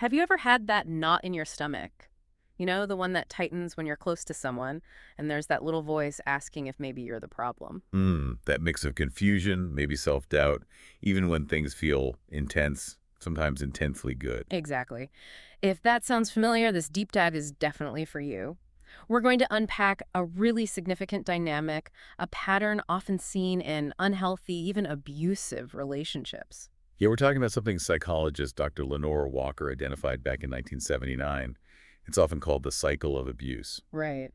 Have you ever had that knot in your stomach? You know, the one that tightens when you're close to someone, and there's that little voice asking if maybe you're the problem. That mix of confusion, maybe self-doubt, even when things feel intense, sometimes intensely good. Exactly. If that sounds familiar, this deep dive is definitely for you. We're going to unpack a really significant dynamic, a pattern often seen in unhealthy, even abusive relationships. Yeah, we're talking about something psychologist Dr. Lenore Walker identified back in 1979. It's often called the cycle of abuse. Right.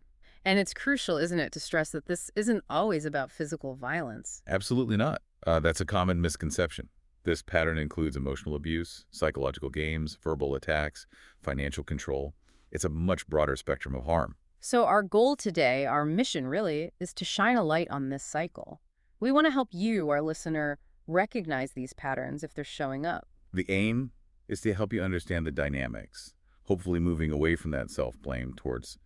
And it's crucial, isn't it, to stress that this isn't always about physical violence. Absolutely not. That's a common misconception. This pattern includes emotional abuse, psychological games, verbal attacks, financial control. It's a much broader spectrum of harm. So our goal today, our mission really, is to shine a light on this cycle. We want to help you, our listener, recognize these patterns if they're showing up. The aim is to help you understand the dynamics, hopefully moving away from that self-blame towards,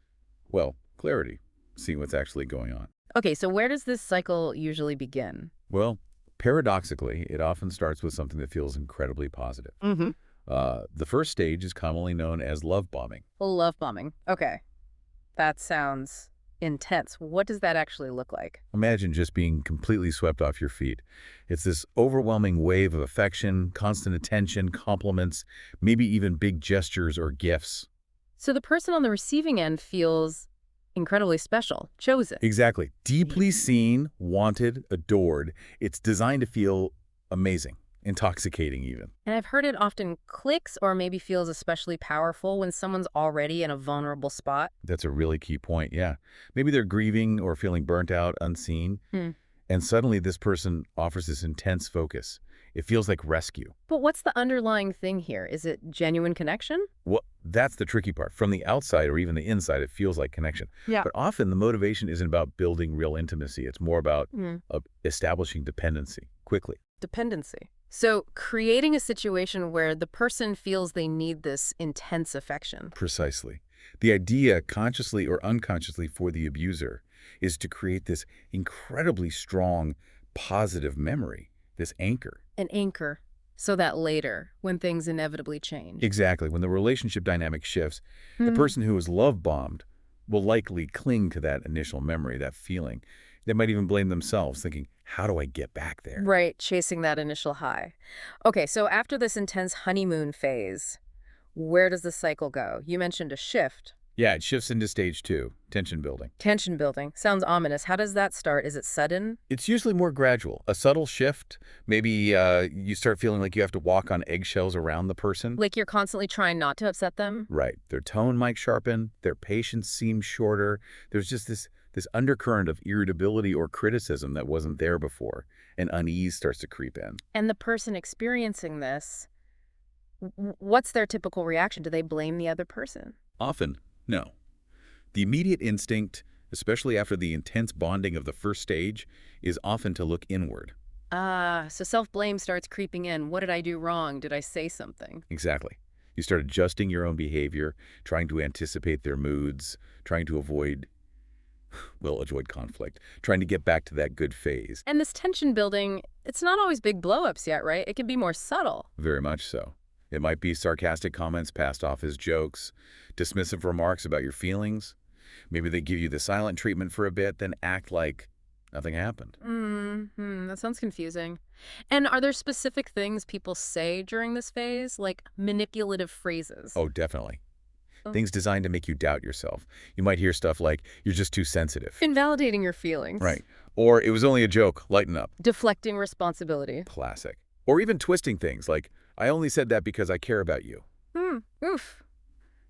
well, clarity, seeing what's actually going on. Okay, so where does this cycle usually begin? Well, paradoxically, it often starts with something that feels incredibly positive. Mm-hmm. The first stage is commonly known as love bombing. Love bombing. Okay, that sounds intense. What does that actually look like? Imagine just being completely swept off your feet. It's this overwhelming wave of affection, constant attention, compliments, maybe even big gestures or gifts. So the person on the receiving end feels incredibly special, chosen. Exactly. Deeply seen, wanted, adored. It's designed to feel amazing, intoxicating even. And I've heard it often clicks or maybe feels especially powerful when someone's already in a vulnerable spot. That's a really key point, yeah. Maybe they're grieving or feeling burnt out, unseen, Hmm. and suddenly this person offers this intense focus. It feels like rescue. But what's the underlying thing here? Is it genuine connection? Well, that's the tricky part. From the outside or even the inside, it feels like connection. Yeah. But often the motivation isn't about building real intimacy. It's more about Hmm. establishing dependency quickly. Dependency. So creating a situation where the person feels they need this intense affection. Precisely. The idea, consciously or unconsciously for the abuser, is to create this incredibly strong, positive memory, this anchor. An anchor. So that later, when things inevitably change. Exactly. When the relationship dynamic shifts, the Hmm. person who was love-bombed will likely cling to that initial memory, that feeling. They might even blame themselves, thinking, how do I get back there? Right, chasing that initial high. Okay, so after this intense honeymoon phase, where does the cycle go? You mentioned a shift. Yeah, it shifts into stage two, tension building. Tension building. Sounds ominous. How does that start? Is it sudden? It's usually more gradual, a subtle shift. Maybe you start feeling like you have to walk on eggshells around the person. Like you're constantly trying not to upset them? Right. Their tone might sharpen, their patience seems shorter. There's just this undercurrent of irritability or criticism that wasn't there before, and unease starts to creep in. And the person experiencing this, what's their typical reaction? Do they blame the other person? Often, no. The immediate instinct, especially after the intense bonding of the first stage, is often to look inward. Ah, so self-blame starts creeping in. What did I do wrong? Did I say something? Exactly. You start adjusting your own behavior, trying to anticipate their moods, trying to avoid conflict, trying to get back to that good phase. And this tension building, it's not always big blow-ups yet, right? It can be more subtle. Very much so. It might be sarcastic comments passed off as jokes, dismissive remarks about your feelings. Maybe they give you the silent treatment for a bit, then act like nothing happened. That sounds confusing. And are there specific things people say during this phase, like manipulative phrases? Oh, definitely. Oh. Things designed to make you doubt yourself. You might hear stuff like, you're just too sensitive. Invalidating your feelings. Right. Or, it was only a joke, lighten up. Deflecting responsibility. Classic. Or even twisting things like, I only said that because I care about you. Oof.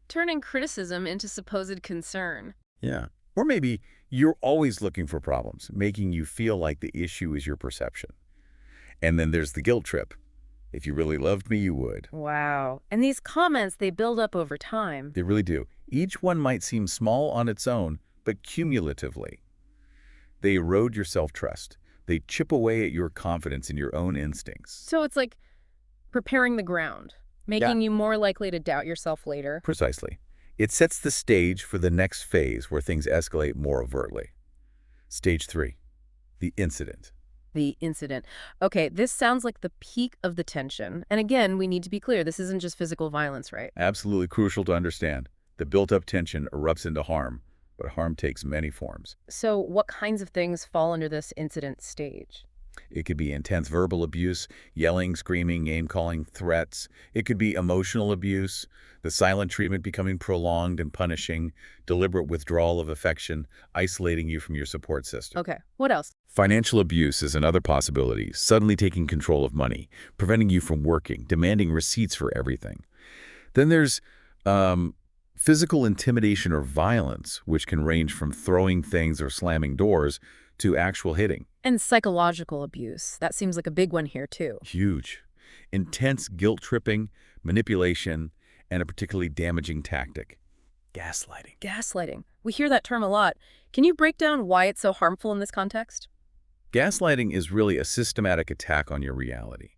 Turning criticism into supposed concern. Yeah. Or maybe you're always looking for problems, making you feel like the issue is your perception. And then there's the guilt trip. If you really loved me, you would. Wow. And these comments, they build up over time. They really do. Each one might seem small on its own, but cumulatively, they erode your self-trust. They chip away at your confidence in your own instincts. So it's like preparing the ground, making you more likely to doubt yourself later. Precisely. It sets the stage for the next phase where things escalate more overtly. Stage 3, the incident. The incident. Okay, this sounds like the peak of the tension. And again, we need to be clear, this isn't just physical violence, right? Absolutely crucial to understand. The built-up tension erupts into harm, but harm takes many forms. So what kinds of things fall under this incident stage? It could be intense verbal abuse, yelling, screaming, name-calling, threats. It could be emotional abuse, the silent treatment becoming prolonged and punishing, deliberate withdrawal of affection, isolating you from your support system. Okay, what else? Financial abuse is another possibility, suddenly taking control of money, preventing you from working, demanding receipts for everything. Then there's physical intimidation or violence, which can range from throwing things or slamming doors to actual hitting. And psychological abuse. That seems like a big one here, too. Huge. Intense guilt tripping, manipulation, and a particularly damaging tactic, gaslighting. Gaslighting. We hear that term a lot. Can you break down why it's so harmful in this context? Gaslighting is really a systematic attack on your reality.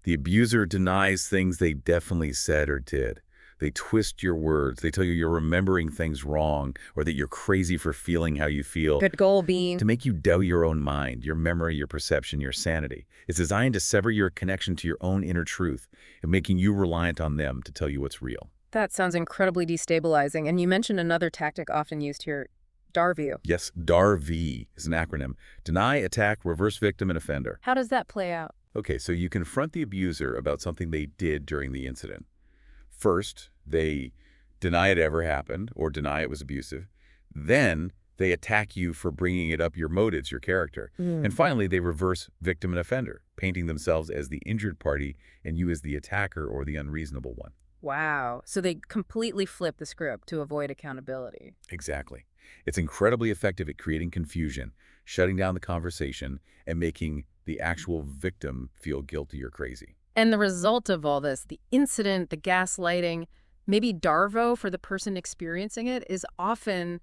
The abuser denies things they definitely said or did. They twist your words. They tell you you're remembering things wrong or that you're crazy for feeling how you feel, Good goal being. to make you doubt your own mind, your memory, your perception, your sanity. It's designed to sever your connection to your own inner truth and making you reliant on them to tell you what's real. That sounds incredibly destabilizing. And you mentioned another tactic often used here, Darview. Yes, DAR-V is an acronym. Deny, attack, reverse victim, and offender. How does that play out? Okay, so you confront the abuser about something they did during the incident. First, they deny it ever happened or deny it was abusive. Then they attack you for bringing it up, your motives, your character. And finally, they reverse victim and offender, painting themselves as the injured party and you as the attacker or the unreasonable one. Wow. So they completely flip the script to avoid accountability. Exactly. It's incredibly effective at creating confusion, shutting down the conversation, and making the actual victim feel guilty or crazy. And the result of all this, the incident, the gaslighting, maybe Darvo for the person experiencing it, is often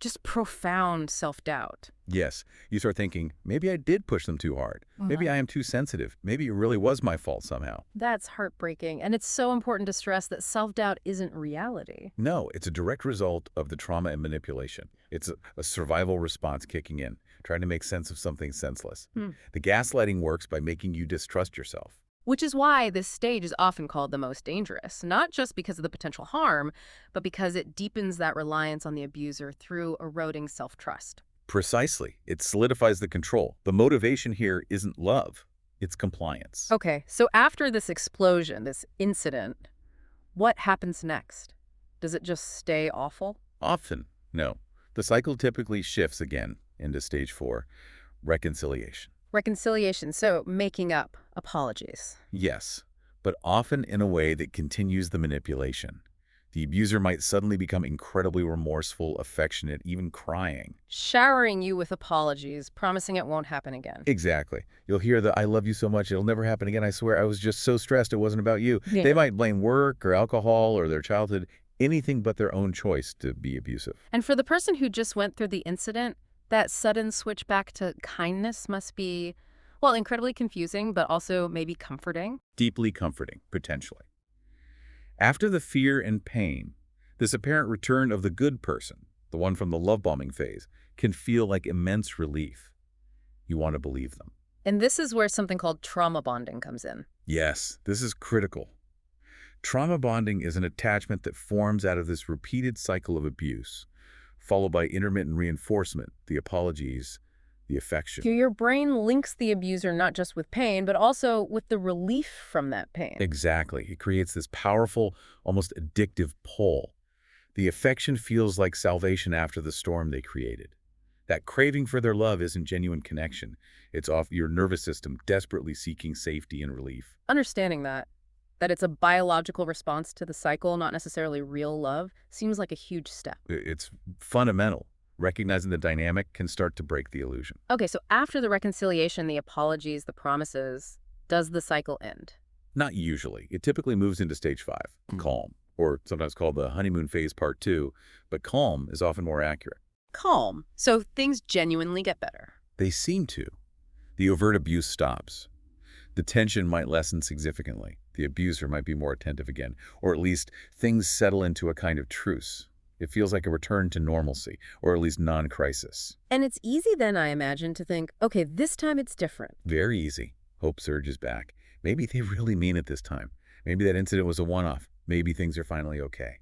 just profound self-doubt. Yes, you start thinking, maybe I did push them too hard. Maybe I am too sensitive. Maybe it really was my fault somehow. That's heartbreaking. And it's so important to stress that self-doubt isn't reality. No, it's a direct result of the trauma and manipulation. It's a survival response kicking in, trying to make sense of something senseless. The gaslighting works by making you distrust yourself. Which is why this stage is often called the most dangerous, not just because of the potential harm, but because it deepens that reliance on the abuser through eroding self-trust. Precisely. It solidifies the control. The motivation here isn't love, it's compliance. Okay, so after this explosion, this incident, what happens next? Does it just stay awful? Often, no. The cycle typically shifts again into stage 4, reconciliation. Reconciliation, so making up, apologies. Yes, but often in a way that continues the manipulation. The abuser might suddenly become incredibly remorseful, affectionate, even crying. Showering you with apologies, promising it won't happen again. Exactly. You'll hear the, I love you so much, it'll never happen again, I swear, I was just so stressed, it wasn't about you. Yeah. They might blame work or alcohol or their childhood, anything but their own choice to be abusive. And for the person who just went through the incident, that sudden switch back to kindness must be, well, incredibly confusing, but also maybe comforting. Deeply comforting, potentially. After the fear and pain, this apparent return of the good person, the one from the love bombing phase, can feel like immense relief. You want to believe them. And this is where something called trauma bonding comes in. Yes, this is critical. Trauma bonding is an attachment that forms out of this repeated cycle of abuse, followed by intermittent reinforcement, the apologies, the affection. So your brain links the abuser not just with pain, but also with the relief from that pain. Exactly. It creates this powerful, almost addictive pull. The affection feels like salvation after the storm they created. That craving for their love isn't genuine connection. It's off your nervous system desperately seeking safety and relief. Understanding that it's a biological response to the cycle, not necessarily real love, seems like a huge step. It's fundamental. Recognizing the dynamic can start to break the illusion. Okay, so after the reconciliation, the apologies, the promises, does the cycle end? Not usually. It typically moves into stage 5, calm, or sometimes called the honeymoon phase part 2, but calm is often more accurate. Calm. So things genuinely get better. They seem to. The overt abuse stops. The tension might lessen significantly. The abuser might be more attentive again, or at least things settle into a kind of truce. It feels like a return to normalcy, or at least non-crisis. And it's easy then, I imagine, to think, okay, this time it's different. Very easy. Hope surges back. Maybe they really mean it this time. Maybe that incident was a one-off. Maybe things are finally okay.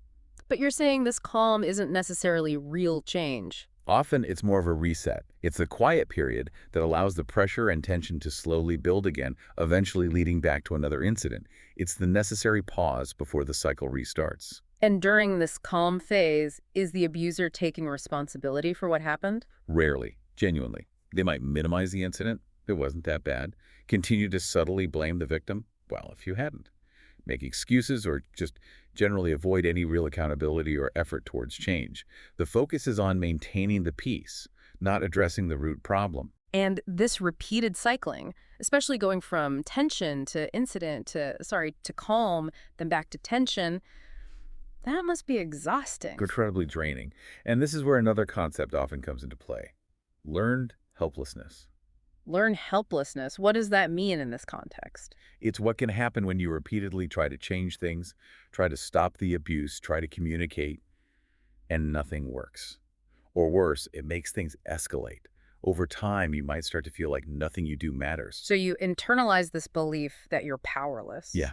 But you're saying this calm isn't necessarily real change. Often, it's more of a reset. It's the quiet period that allows the pressure and tension to slowly build again, eventually leading back to another incident. It's the necessary pause before the cycle restarts. And during this calm phase, is the abuser taking responsibility for what happened? Rarely, genuinely. They might minimize the incident. It wasn't that bad. Continue to subtly blame the victim. Well, if you hadn't. Make excuses or just generally avoid any real accountability or effort towards change. The focus is on maintaining the peace, not addressing the root problem. And this repeated cycling, especially going from tension to incident to calm, then back to tension, that must be exhausting. Incredibly draining. And this is where another concept often comes into play. Learned helplessness. Learn helplessness. What does that mean in this context? It's what can happen when you repeatedly try to change things, try to stop the abuse, try to communicate, and nothing works. Or worse, it makes things escalate. Over time, you might start to feel like nothing you do matters. So you internalize this belief that you're powerless. Yeah.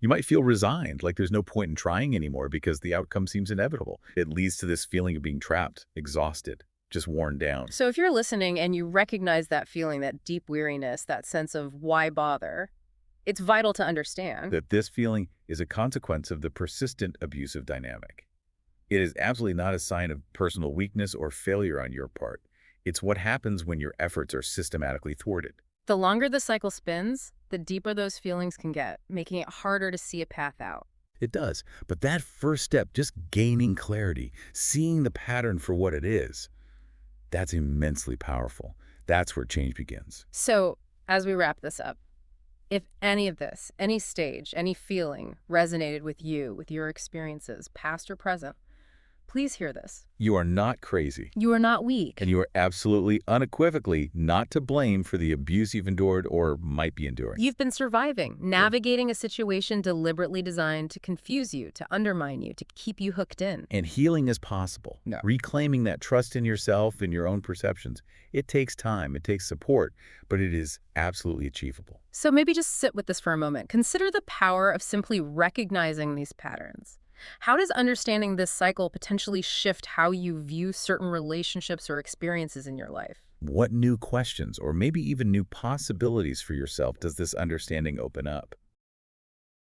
You might feel resigned, like there's no point in trying anymore because the outcome seems inevitable. It leads to this feeling of being trapped, exhausted, just worn down. So if you're listening and you recognize that feeling, that deep weariness, that sense of why bother, it's vital to understand That this feeling is a consequence of the persistent abusive dynamic. It is absolutely not a sign of personal weakness or failure on your part. It's what happens when your efforts are systematically thwarted. the longer the cycle spins, the deeper those feelings can get, making it harder to see a path out. It does. But that first step, just gaining clarity, seeing the pattern for what it is, that's immensely powerful. That's where change begins. So, as we wrap this up, if any of this, any stage, any feeling resonated with you, with your experiences, past or present, please hear this. You are not crazy. You are not weak. And you are absolutely, unequivocally not to blame for the abuse you've endured or might be enduring. You've been surviving, navigating a situation deliberately designed to confuse you, to undermine you, to keep you hooked in. And healing is possible. No. Reclaiming that trust in yourself and your own perceptions. It takes time, it takes support, but it is absolutely achievable. So maybe just sit with this for a moment. Consider the power of simply recognizing these patterns. How does understanding this cycle potentially shift how you view certain relationships or experiences in your life? What new questions or maybe even new possibilities for yourself does this understanding open up?